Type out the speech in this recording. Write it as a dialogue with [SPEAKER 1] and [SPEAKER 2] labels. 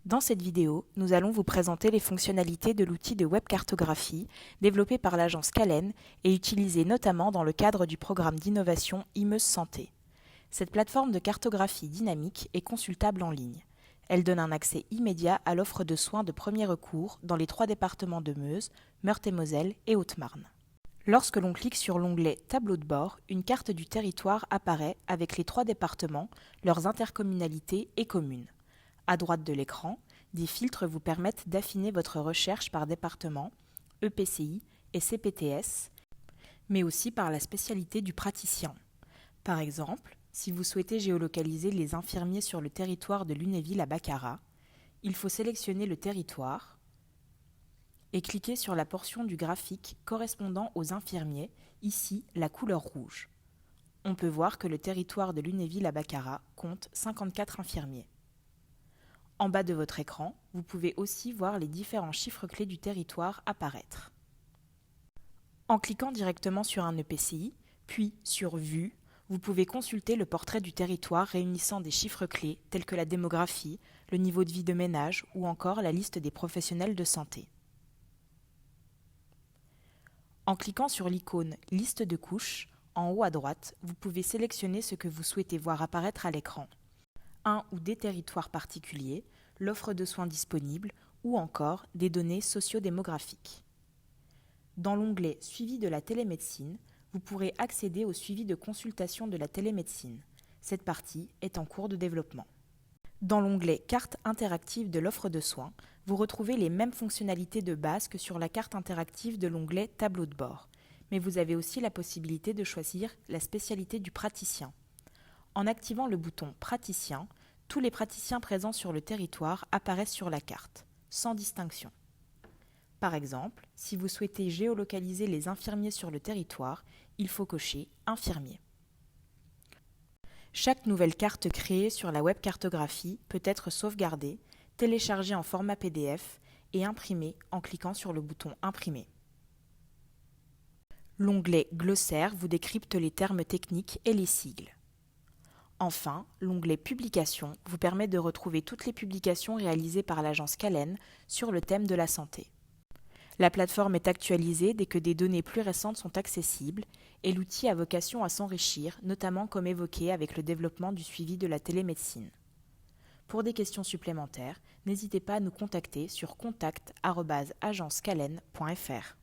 [SPEAKER 1] Dans cette vidéo, nous allons vous présenter les fonctionnalités de l'outil de web cartographie développé par l'agence Calen et utilisé notamment dans le cadre du programme d'innovation Imeuse Santé. Cette plateforme de cartographie dynamique est consultable en ligne. Elle donne un accès immédiat à l'offre de soins de premier recours dans les 3 départements de Meuse, Meurthe-et-Moselle et Haute-Marne. Lorsque l'on clique sur l'onglet Tableau de bord, une carte du territoire apparaît avec les 3 départements, leurs intercommunalités et communes. À droite de l'écran, des filtres vous permettent d'affiner votre recherche par département, EPCI et CPTS, mais aussi par la spécialité du praticien. Par exemple, si vous souhaitez géolocaliser les infirmiers sur le territoire de Lunéville à Baccarat, il faut sélectionner le territoire et cliquer sur la portion du graphique correspondant aux infirmiers, ici la couleur rouge. On peut voir que le territoire de Lunéville à Baccarat compte 54 infirmiers. En bas de votre écran, vous pouvez aussi voir les différents chiffres clés du territoire apparaître. En cliquant directement sur un EPCI, puis sur Vue, vous pouvez consulter le portrait du territoire réunissant des chiffres clés tels que la démographie, le niveau de vie de ménage ou encore la liste des professionnels de santé. En cliquant sur l'icône « Liste de couches », en haut à droite, vous pouvez sélectionner ce que vous souhaitez voir apparaître à l'écran. Un ou des territoires particuliers, l'offre de soins disponible ou encore des données socio-démographiques. Dans l'onglet « Suivi de la télémédecine », vous pourrez accéder au suivi de consultation de la télémédecine. Cette partie est en cours de développement. Dans l'onglet « Carte interactive de l'offre de soins », vous retrouvez les mêmes fonctionnalités de base que sur la carte interactive de l'onglet « Tableau de bord », mais vous avez aussi la possibilité de choisir la spécialité du praticien. En activant le bouton « Praticien », tous les praticiens présents sur le territoire apparaissent sur la carte, sans distinction. Par exemple, si vous souhaitez géolocaliser les infirmiers sur le territoire, il faut cocher « Infirmier ». Chaque nouvelle carte créée sur la web cartographie peut être sauvegardée, téléchargée en format PDF et imprimée en cliquant sur le bouton « Imprimer ». L'onglet « Glossaire » vous décrypte les termes techniques et les sigles. Enfin, l'onglet « Publications » vous permet de retrouver toutes les publications réalisées par l'agence Calen sur le thème de la santé. La plateforme est actualisée dès que des données plus récentes sont accessibles et l'outil a vocation à s'enrichir, notamment comme évoqué avec le développement du suivi de la télémédecine. Pour des questions supplémentaires, n'hésitez pas à nous contacter sur contact@agencecalen.fr.